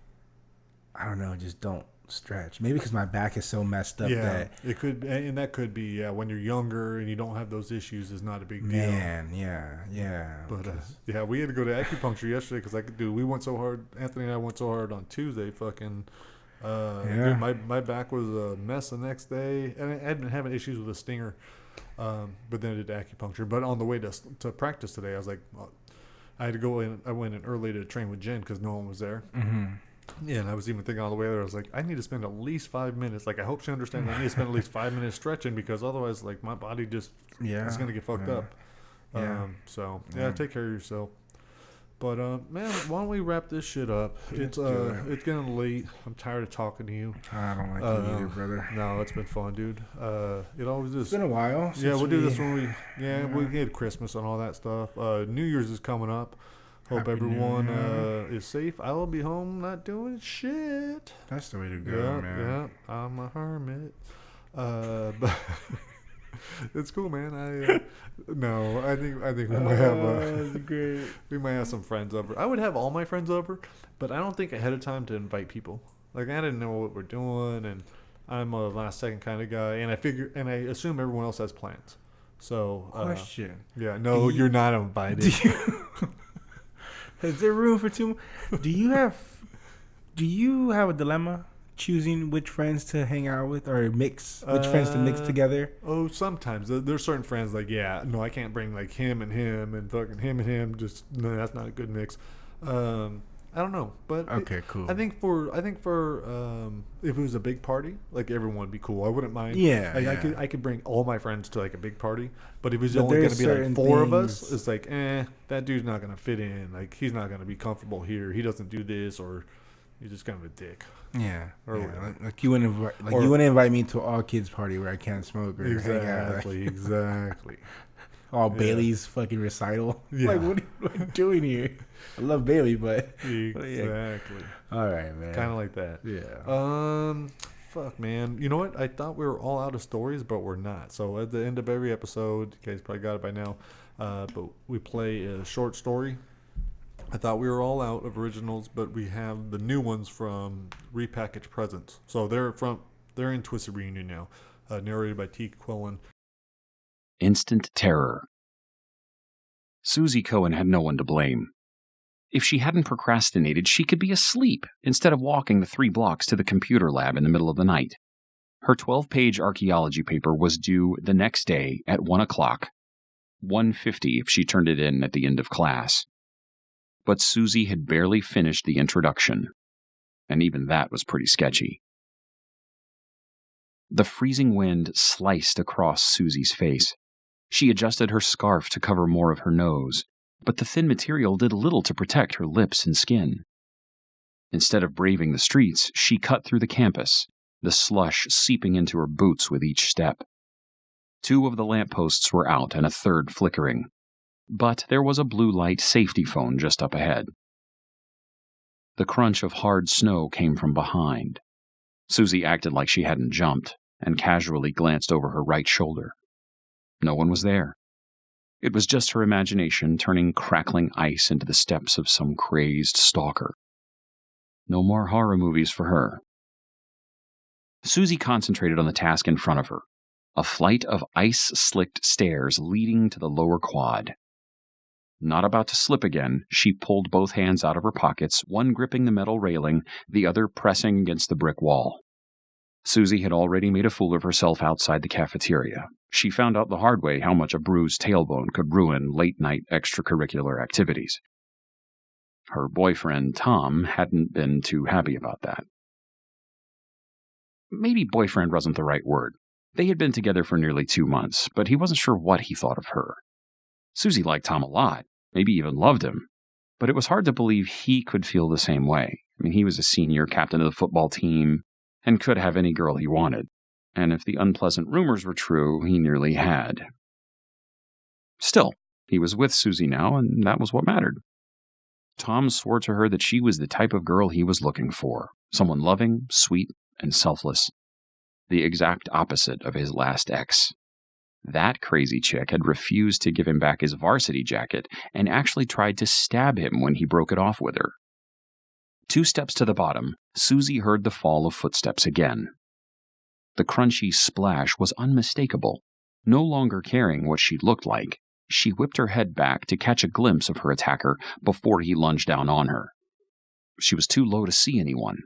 I don't know, just don't stretch. Maybe because my back is so messed up that it could, and that could be when you're younger and you don't have those issues is not a big deal. Man, yeah. But we had to go to acupuncture yesterday because we went so hard. Anthony and I went so hard on Tuesday. Fucking, dude, my back was a mess the next day, and I had been having issues with a stinger. But then I did acupuncture. But on the way to practice today, I was like, I had to go in. I went in early to train with Jen because no one was there. Mm-hmm. Yeah, and I was even thinking on the way there, I was like, I need to spend at least 5 minutes. Like, I hope she understands I need to spend at least 5 minutes stretching because otherwise, like, my body just is going to get fucked up. Take care of yourself. But, man, why don't we wrap this shit up? It's getting late. I'm tired of talking to you. I don't like you either, brother. No, it's been fun, dude. It always is. It's been a while. We'll do this when we had Christmas and all that stuff. New Year's is coming up. Hope everyone is safe. I will be home not doing shit. That's the way to go, man. Yeah, I'm a hermit. But it's cool, man. I think we might have great. We might have some friends over. I would have all my friends over, but I don't think ahead of time to invite people. Like I didn't know what we're doing, and I'm a last second kind of guy, and I assume everyone else has plans. So question. Yeah, no, you're not invited. Is there room for two? Do you have a dilemma choosing which friends to hang out with or mix which friends to mix together? Oh, sometimes there's certain friends like, yeah, no, I can't bring like him and fucking him and him. Just no, that's not a good mix. I don't know, but Okay, cool. I think for if it was a big party, like everyone would be cool. I wouldn't mind. Yeah, Like yeah. I could bring all my friends to like a big party, but if it's But only gonna there's be like certain four of us, things. it's like, that dude's not gonna fit in. Like he's not gonna be comfortable here. He doesn't do this, or he's just kind of a dick. Yeah, Or yeah. whatever. Like you wouldn't invite, Or- you wouldn't invite me to all kids party where I can't smoke or hang out. Exactly, exactly. All Yeah. Bailey's fucking recital. Yeah. Like what are you doing here? I love Bailey, but Exactly. all right, man. Kind of like that. Yeah. Fuck, man. You know what? I thought we were all out of stories, but we're not. So at the end of every episode, you guys probably got it by now, but we play a short story. I thought we were all out of originals, but we have the new ones from Repackaged Presents. So they're in Twisted Reunion now, narrated by T. Quillen. Instant terror. Susie Cohen had no one to blame. If she hadn't procrastinated, she could be asleep instead of walking the 3 blocks to the computer lab in the middle of the night. Her 12-page archaeology paper was due the next day at 1 o'clock, 1:50 if she turned it in at the end of class. But Susie had barely finished the introduction, and even that was pretty sketchy. The freezing wind sliced across Susie's face. She adjusted her scarf to cover more of her nose, but the thin material did little to protect her lips and skin. Instead of braving the streets, she cut through the campus, the slush seeping into her boots with each step. 2 of the lampposts were out and a third flickering, but there was a blue light safety phone just up ahead. The crunch of hard snow came from behind. Susie acted like she hadn't jumped and casually glanced over her right shoulder. No one was there. It was just her imagination turning crackling ice into the steps of some crazed stalker. No more horror movies for her. Susie concentrated on the task in front of her, a flight of ice-slicked stairs leading to the lower quad. Not about to slip again, she pulled both hands out of her pockets, one gripping the metal railing, the other pressing against the brick wall. Susie had already made a fool of herself outside the cafeteria. She found out the hard way how much a bruised tailbone could ruin late-night extracurricular activities. Her boyfriend, Tom, hadn't been too happy about that. Maybe boyfriend wasn't the right word. They had been together for nearly 2 months, but he wasn't sure what he thought of her. Susie liked Tom a lot, maybe even loved him, but it was hard to believe he could feel the same way. I mean, he was a senior captain of the football team and could have any girl he wanted. And if the unpleasant rumors were true, he nearly had. Still, he was with Susie now, and that was what mattered. Tom swore to her that she was the type of girl he was looking for, someone loving, sweet, and selfless. The exact opposite of his last ex. That crazy chick had refused to give him back his varsity jacket and actually tried to stab him when he broke it off with her. 2 steps to the bottom, Susie heard the fall of footsteps again. The crunchy splash was unmistakable. No longer caring what she looked like, she whipped her head back to catch a glimpse of her attacker before he lunged down on her. She was too low to see anyone.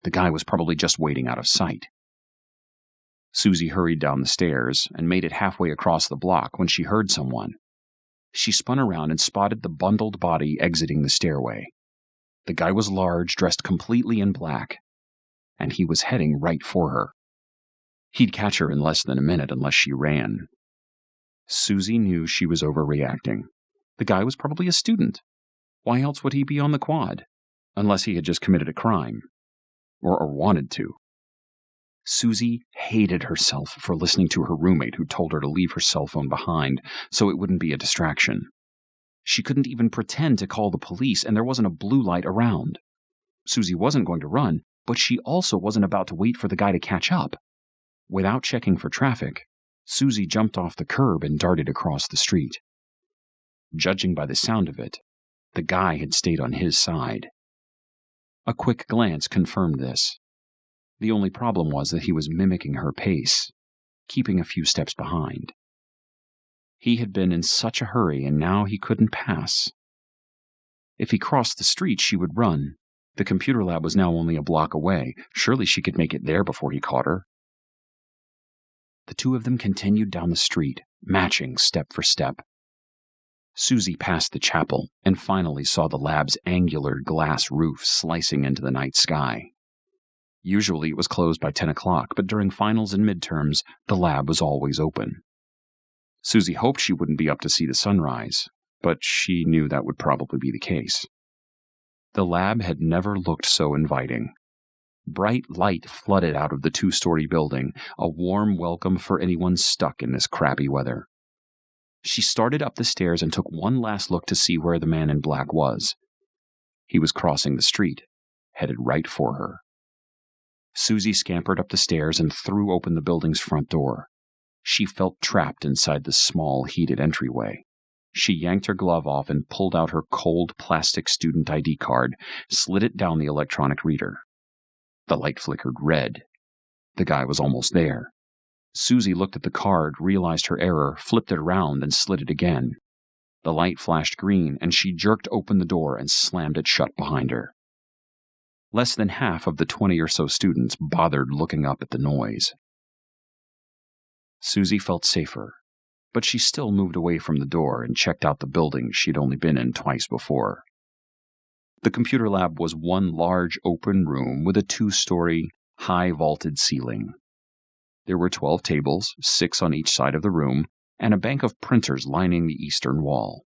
The guy was probably just waiting out of sight. Susie hurried down the stairs and made it halfway across the block when she heard someone. She spun around and spotted the bundled body exiting the stairway. The guy was large, dressed completely in black, and he was heading right for her. He'd catch her in less than a minute unless she ran. Susie knew she was overreacting. The guy was probably a student. Why else would he be on the quad? Unless he had just committed a crime. Or wanted to. Susie hated herself for listening to her roommate who told her to leave her cell phone behind so it wouldn't be a distraction. She couldn't even pretend to call the police, and there wasn't a blue light around. Susie wasn't going to run, but she also wasn't about to wait for the guy to catch up. Without checking for traffic, Susie jumped off the curb and darted across the street. Judging by the sound of it, the guy had stayed on his side. A quick glance confirmed this. The only problem was that he was mimicking her pace, keeping a few steps behind. He had been in such a hurry, and now he couldn't pass. If he crossed the street, she would run. The computer lab was now only a block away. Surely she could make it there before he caught her. The two of them continued down the street, matching step for step. Susie passed the chapel and finally saw the lab's angular glass roof slicing into the night sky. Usually it was closed by 10 o'clock, but during finals and midterms, the lab was always open. Susie hoped she wouldn't be up to see the sunrise, but she knew that would probably be the case. The lab had never looked so inviting. Bright light flooded out of the 2-story building, a warm welcome for anyone stuck in this crappy weather. She started up the stairs and took one last look to see where the man in black was. He was crossing the street, headed right for her. Susie scampered up the stairs and threw open the building's front door. She felt trapped inside the small, heated entryway. She yanked her glove off and pulled out her cold plastic student ID card, slid it down the electronic reader. The light flickered red. The guy was almost there. Susie looked at the card, realized her error, flipped it around, and slid it again. The light flashed green, and she jerked open the door and slammed it shut behind her. Less than half of the 20 or so students bothered looking up at the noise. Susie felt safer, but she still moved away from the door and checked out the building she'd only been in twice before. The computer lab was one large open room with a 2-story, high-vaulted ceiling. There were 12 tables, 6 on each side of the room, and a bank of printers lining the eastern wall.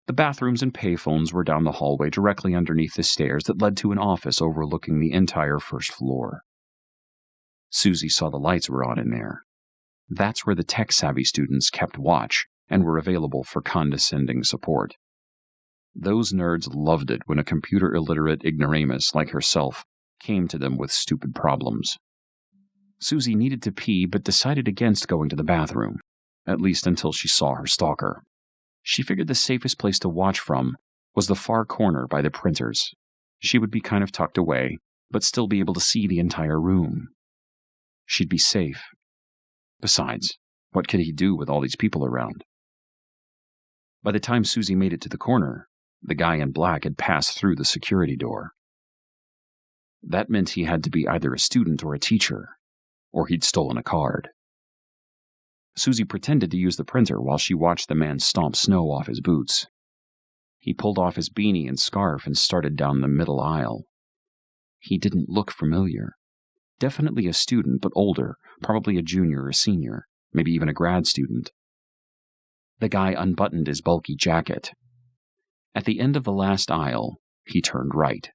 The bathrooms and payphones were down the hallway directly underneath the stairs that led to an office overlooking the entire first floor. Susie saw the lights were on in there. That's where the tech-savvy students kept watch and were available for condescending support. Those nerds loved it when a computer-illiterate ignoramus like herself came to them with stupid problems. Susie needed to pee but decided against going to the bathroom, at least until she saw her stalker. She figured the safest place to watch from was the far corner by the printers. She would be kind of tucked away, but still be able to see the entire room. She'd be safe. Besides, what could he do with all these people around? By the time Susie made it to the corner, the guy in black had passed through the security door. That meant he had to be either a student or a teacher, or he'd stolen a card. Susie pretended to use the printer while she watched the man stomp snow off his boots. He pulled off his beanie and scarf and started down the middle aisle. He didn't look familiar. Definitely a student, but older, probably a junior or senior, maybe even a grad student. The guy unbuttoned his bulky jacket. At the end of the last aisle, he turned right.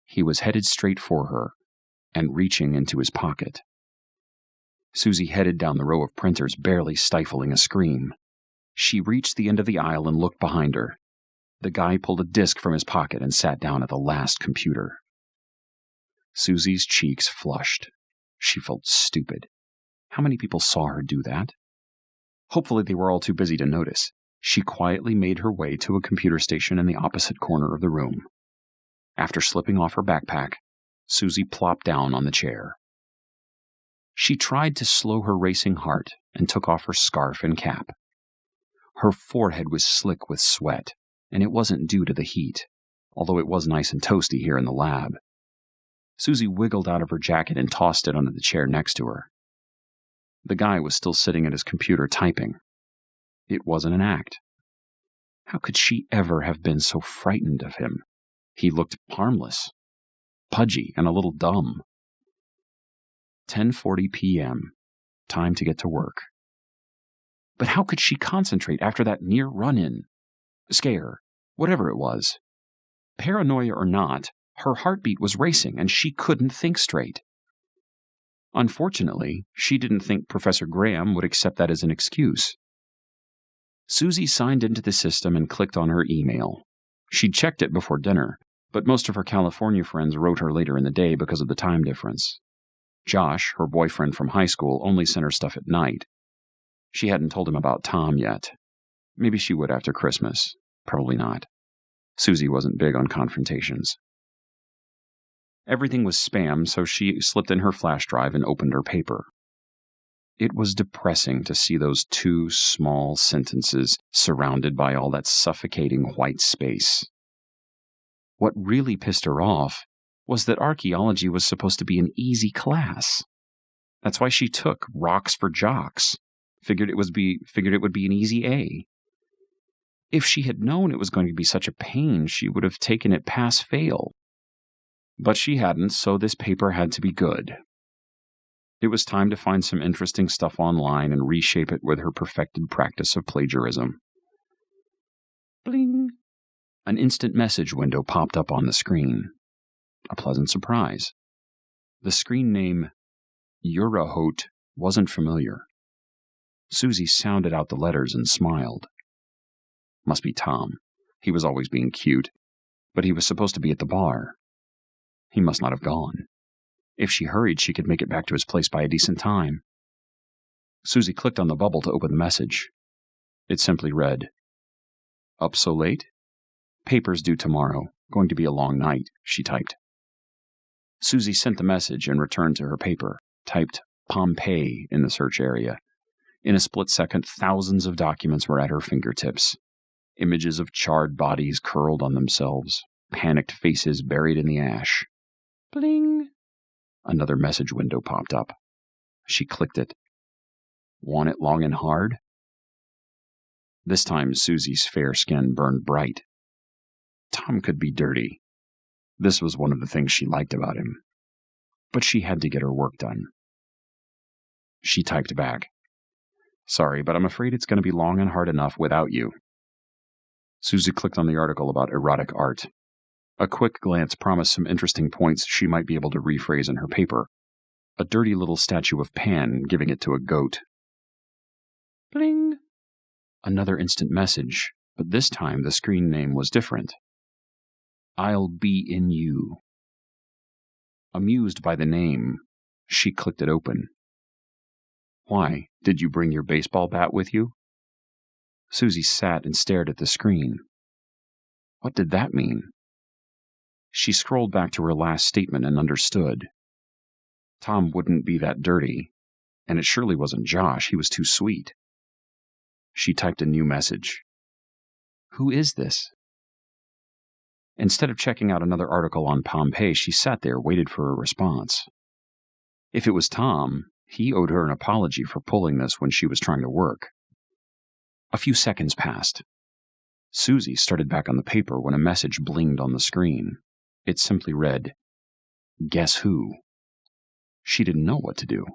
He was headed straight for her and reaching into his pocket. Susie headed down the row of printers, barely stifling a scream. She reached the end of the aisle and looked behind her. The guy pulled a disk from his pocket and sat down at the last computer. Susie's cheeks flushed. She felt stupid. How many people saw her do that? Hopefully they were all too busy to notice. She quietly made her way to a computer station in the opposite corner of the room. After slipping off her backpack, Susie plopped down on the chair. She tried to slow her racing heart and took off her scarf and cap. Her forehead was slick with sweat, and it wasn't due to the heat, although it was nice and toasty here in the lab. Susie wiggled out of her jacket and tossed it onto the chair next to her. The guy was still sitting at his computer typing. It wasn't an act. How could she ever have been so frightened of him? He looked harmless, pudgy, and a little dumb. 10:40 p.m. Time to get to work. But how could she concentrate after that near run-in? Scare, whatever it was. Paranoia or not, her heartbeat was racing and she couldn't think straight. Unfortunately, she didn't think Professor Graham would accept that as an excuse. Susie signed into the system and clicked on her email. She'd checked it before dinner, but most of her California friends wrote her later in the day because of the time difference. Josh, her boyfriend from high school, only sent her stuff at night. She hadn't told him about Tom yet. Maybe she would after Christmas. Probably not. Susie wasn't big on confrontations. Everything was spam, so she slipped in her flash drive and opened her paper. It was depressing to see those 2 small sentences surrounded by all that suffocating white space. What really pissed her off was that archaeology was supposed to be an easy class. That's why she took Rocks for Jocks. Figured it would be an easy A. If she had known it was going to be such a pain, she would have taken it pass-fail. But she hadn't, so this paper had to be good. It was time to find some interesting stuff online and reshape it with her perfected practice of plagiarism. Bling! An instant message window popped up on the screen. A pleasant surprise. The screen name, Urahote, wasn't familiar. Susie sounded out the letters and smiled. Must be Tom. He was always being cute, but he was supposed to be at the bar. He must not have gone. If she hurried, she could make it back to his place by a decent time. Susie clicked on the bubble to open the message. It simply read, "Up so late? Paper's due tomorrow. Going to be a long night," she typed. Susie sent the message and returned to her paper, typed Pompeii in the search area. In a split second, thousands of documents were at her fingertips. Images of charred bodies curled on themselves, panicked faces buried in the ash. Bling! Another message window popped up. She clicked it. Want it long and hard? This time, Susie's fair skin burned bright. Tom could be dirty. This was one of the things she liked about him. But she had to get her work done. She typed back, "Sorry, but I'm afraid it's going to be long and hard enough without you." Susie clicked on the article about erotic art. A quick glance promised some interesting points she might be able to rephrase in her paper. A dirty little statue of Pan giving it to a goat. Bling! Another instant message, but this time the screen name was different. I'll be in you. Amused by the name, she clicked it open. Why, did you bring your baseball bat with you? Susie sat and stared at the screen. What did that mean? She scrolled back to her last statement and understood. Tom wouldn't be that dirty, and it surely wasn't Josh. He was too sweet. She typed a new message. Who is this? Instead of checking out another article on Pompeii, she sat there, waited for a response. If it was Tom, he owed her an apology for pulling this when she was trying to work. A few seconds passed. Susie started back on the paper when a message blinged on the screen. It simply read, "Guess who?" She didn't know what to do.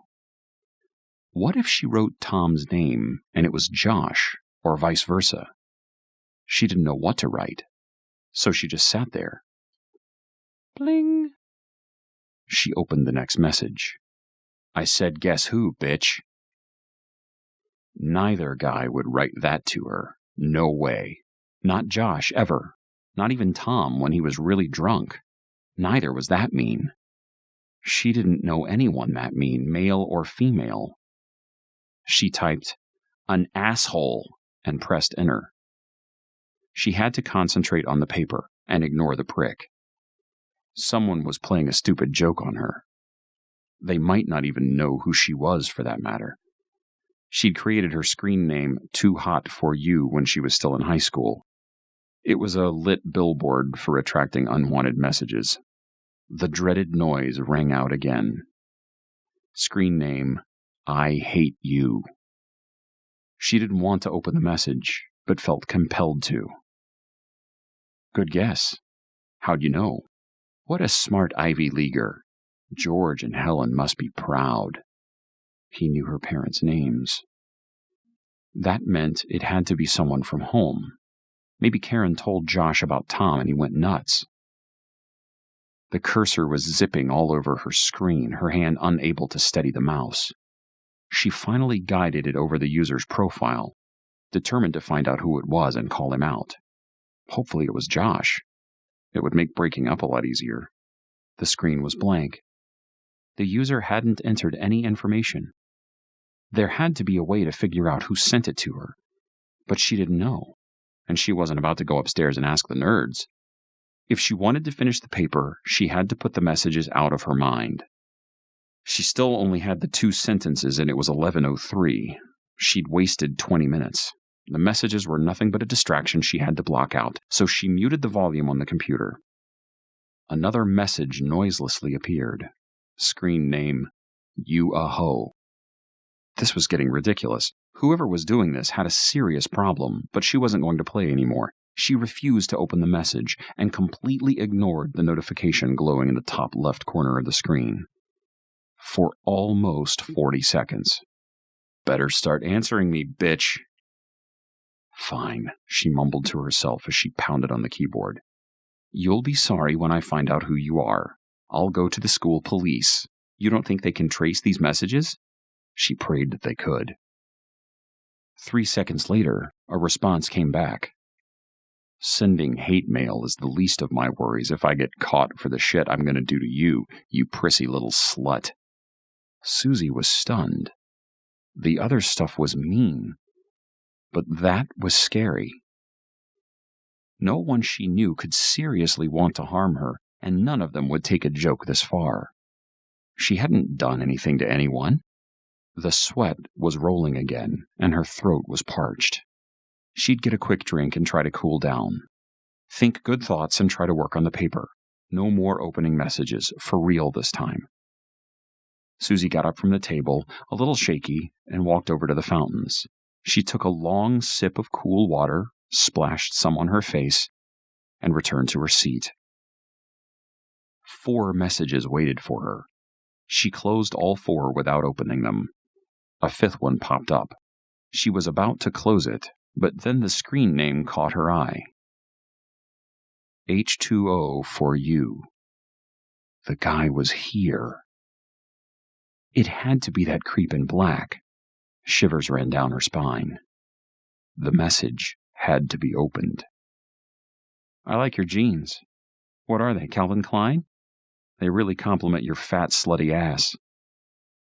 What if she wrote Tom's name and it was Josh, or vice versa? She didn't know what to write, so she just sat there. Bling! She opened the next message. I said, "Guess who, bitch?" Neither guy would write that to her. No way. Not Josh, ever. Not even Tom when he was really drunk. Neither was that mean. She didn't know anyone that mean, male or female. She typed, "An asshole," and pressed enter. She had to concentrate on the paper and ignore the prick. Someone was playing a stupid joke on her. They might not even know who she was, for that matter. She'd created her screen name Too Hot for You when she was still in high school. It was a lit billboard for attracting unwanted messages. The dreaded noise rang out again. Screen name, I hate you. She didn't want to open the message, but felt compelled to. Good guess. How'd you know? What a smart Ivy Leaguer. George and Helen must be proud. He knew her parents' names. That meant it had to be someone from home. Maybe Karen told Josh about Tom and he went nuts. The cursor was zipping all over her screen, her hand unable to steady the mouse. She finally guided it over the user's profile, determined to find out who it was and call him out. Hopefully it was Josh. It would make breaking up a lot easier. The screen was blank. The user hadn't entered any information. There had to be a way to figure out who sent it to her, but she didn't know, and she wasn't about to go upstairs and ask the nerds. If she wanted to finish the paper, she had to put the messages out of her mind. She still only had the 2 sentences, and it was 11:03. She'd wasted 20 minutes. The messages were nothing but a distraction she had to block out, so she muted the volume on the computer. Another message noiselessly appeared. Screen name, You a Ho. This was getting ridiculous. Whoever was doing this had a serious problem, but she wasn't going to play anymore. She refused to open the message and completely ignored the notification glowing in the top left corner of the screen. For almost 40 seconds. Better start answering me, bitch. Fine, she mumbled to herself as she pounded on the keyboard. You'll be sorry when I find out who you are. I'll go to the school police. You don't think they can trace these messages? She prayed that they could. 3 seconds later, a response came back. Sending hate mail is the least of my worries if I get caught for the shit I'm going to do to you, you prissy little slut. Susie was stunned. The other stuff was mean, but that was scary. No one she knew could seriously want to harm her, and none of them would take a joke this far. She hadn't done anything to anyone. The sweat was rolling again, and her throat was parched. She'd get a quick drink and try to cool down. Think good thoughts and try to work on the paper. No more opening messages, for real this time. Susie got up from the table, a little shaky, and walked over to the fountains. She took a long sip of cool water, splashed some on her face, and returned to her seat. 4 messages waited for her. She closed all 4 without opening them. A 5th one popped up. She was about to close it, but then the screen name caught her eye. H2O for you. The guy was here. It had to be that creep in black. Shivers ran down her spine. The message had to be opened. I like your jeans. What are they, Calvin Klein? They really compliment your fat, slutty ass.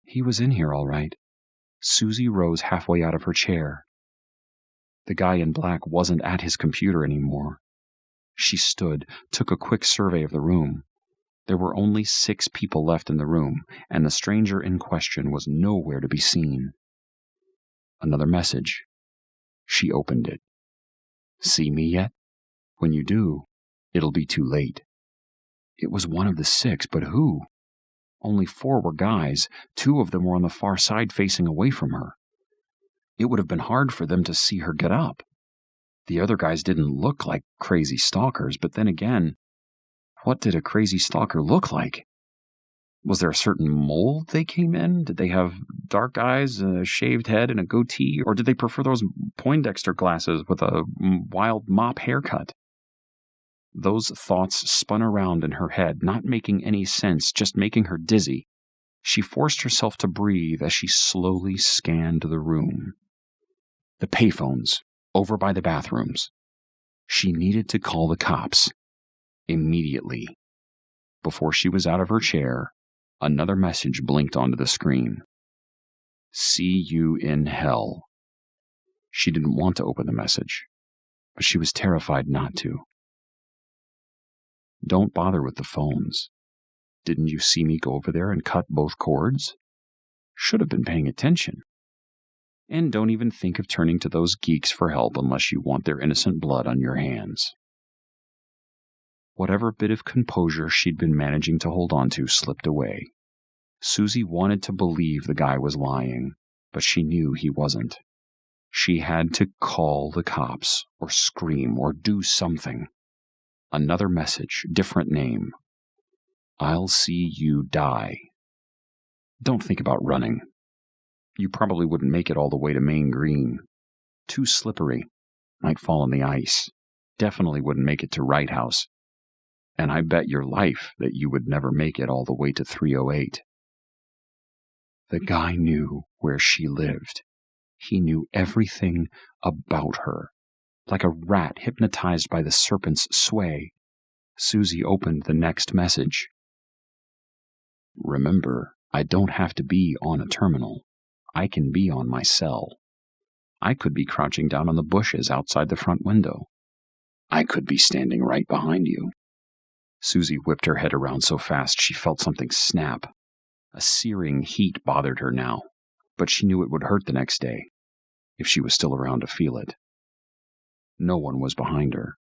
He was in here all right. Susie rose halfway out of her chair. The guy in black wasn't at his computer anymore. She stood, took a quick survey of the room. There were only 6 people left in the room, and the stranger in question was nowhere to be seen. Another message. She opened it. See me yet? When you do, it'll be too late. It was one of the 6, but who? Only 4 were guys. 2 of them were on the far side facing away from her. It would have been hard for them to see her get up. The other guys didn't look like crazy stalkers, but then again, what did a crazy stalker look like? Was there a certain mold they came in? Did they have dark eyes, a shaved head, and a goatee? Or did they prefer those Poindexter glasses with a wild mop haircut? Those thoughts spun around in her head, not making any sense, just making her dizzy. She forced herself to breathe as she slowly scanned the room. The payphones, over by the bathrooms. She needed to call the cops. Immediately. Before she was out of her chair, another message blinked onto the screen. See you in hell. She didn't want to open the message, but she was terrified not to. Don't bother with the phones. Didn't you see me go over there and cut both cords? Should have been paying attention. And don't even think of turning to those geeks for help unless you want their innocent blood on your hands. Whatever bit of composure she'd been managing to hold on to slipped away. Susie wanted to believe the guy was lying, but she knew he wasn't. She had to call the cops, or scream, or do something. Another message, different name. I'll see you die. Don't think about running. You probably wouldn't make it all the way to Main Green. Too slippery. Might fall in the ice. Definitely wouldn't make it to Wright House. And I bet your life that you would never make it all the way to 308. The guy knew where she lived. He knew everything about her. Like a rat hypnotized by the serpent's sway, Susie opened the next message. Remember, I don't have to be on a terminal. I can be on my cell. I could be crouching down on the bushes outside the front window. I could be standing right behind you. Susie whipped her head around so fast she felt something snap. A searing heat bothered her now, but she knew it would hurt the next day, if she was still around to feel it. No one was behind her.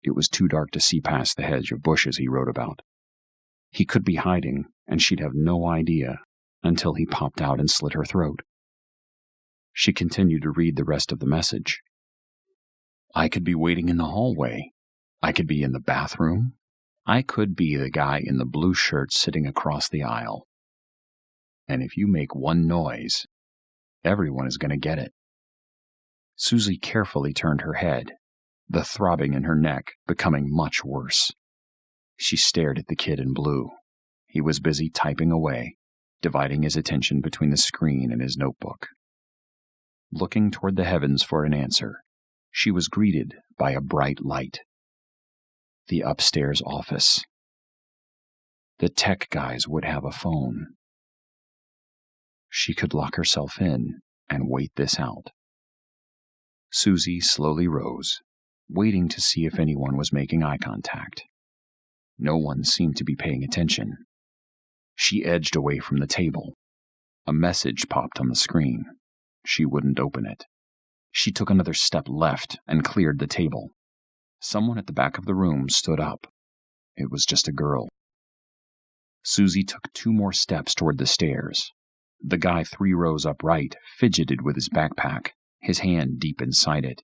It was too dark to see past the hedge of bushes he wrote about. He could be hiding, and she'd have no idea until he popped out and slit her throat. She continued to read the rest of the message. I could be waiting in the hallway. I could be in the bathroom. I could be the guy in the blue shirt sitting across the aisle. And if you make one noise, everyone is going to get it. Susie carefully turned her head, the throbbing in her neck becoming much worse. She stared at the kid in blue. He was busy typing away, dividing his attention between the screen and his notebook. Looking toward the heavens for an answer, she was greeted by a bright light. The upstairs office. The tech guys would have a phone. She could lock herself in and wait this out. Susie slowly rose, waiting to see if anyone was making eye contact. No one seemed to be paying attention. She edged away from the table. A message popped on the screen. She wouldn't open it. She took another step left and cleared the table. Someone at the back of the room stood up. It was just a girl. Susie took 2 more steps toward the stairs. The guy 3 rows upright fidgeted with his backpack, his hand deep inside it.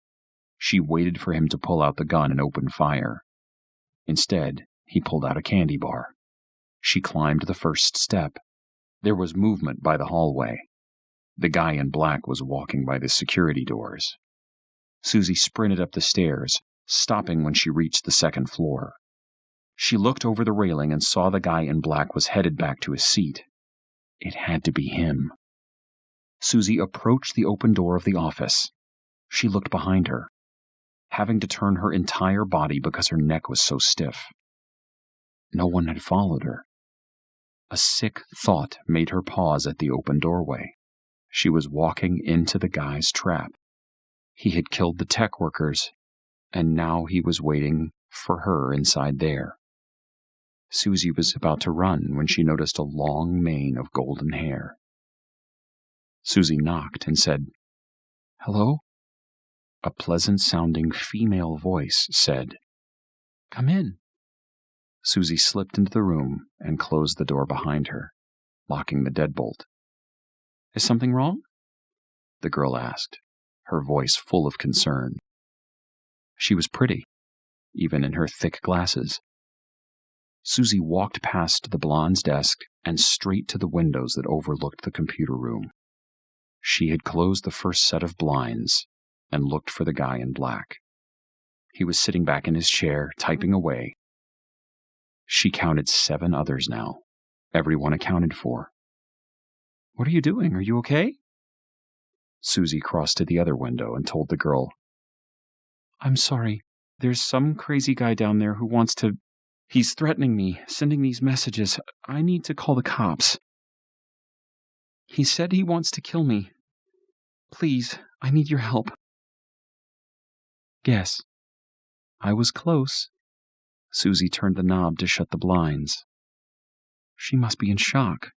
She waited for him to pull out the gun and open fire. Instead, he pulled out a candy bar. She climbed the first step. There was movement by the hallway. The guy in black was walking by the security doors. Susie sprinted up the stairs, stopping when she reached the 2nd floor. She looked over the railing and saw the guy in black was headed back to his seat. It had to be him. Susie approached the open door of the office. She looked behind her, having to turn her entire body because her neck was so stiff. No one had followed her. A sick thought made her pause at the open doorway. She was walking into the guy's trap. He had killed the tech workers, and now he was waiting for her inside there. Susie was about to run when she noticed a long mane of golden hair. Susie knocked and said, "Hello?" A pleasant-sounding female voice said, "Come in." Susie slipped into the room and closed the door behind her, locking the deadbolt. "Is something wrong?" the girl asked, her voice full of concern. She was pretty, even in her thick glasses. Susie walked past the blonde's desk and straight to the windows that overlooked the computer room. She had closed the first set of blinds and looked for the guy in black. He was sitting back in his chair, typing away. She counted 7 others now, everyone accounted for. "What are you doing? Are you okay?" Susie crossed to the other window and told the girl, "I'm sorry. There's some crazy guy down there who wants to... He's threatening me, sending these messages. I need to call the cops. He said he wants to kill me. Please, I need your help." "Guess. I was close." Susie turned the knob to shut the blinds. She must be in shock.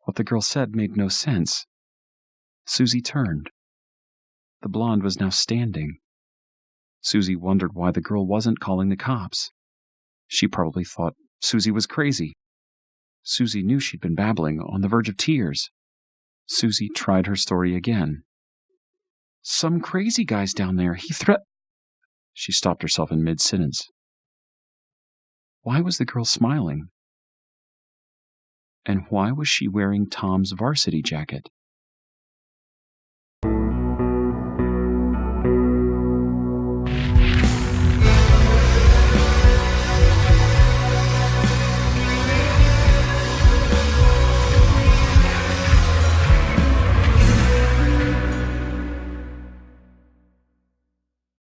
What the girl said made no sense. Susie turned. The blonde was now standing. Susie wondered why the girl wasn't calling the cops. She probably thought Susie was crazy. Susie knew she'd been babbling, on the verge of tears. Susie tried her story again. "Some crazy guy's down there. She stopped herself in mid-sentence. Why was the girl smiling? And why was she wearing Tom's varsity jacket?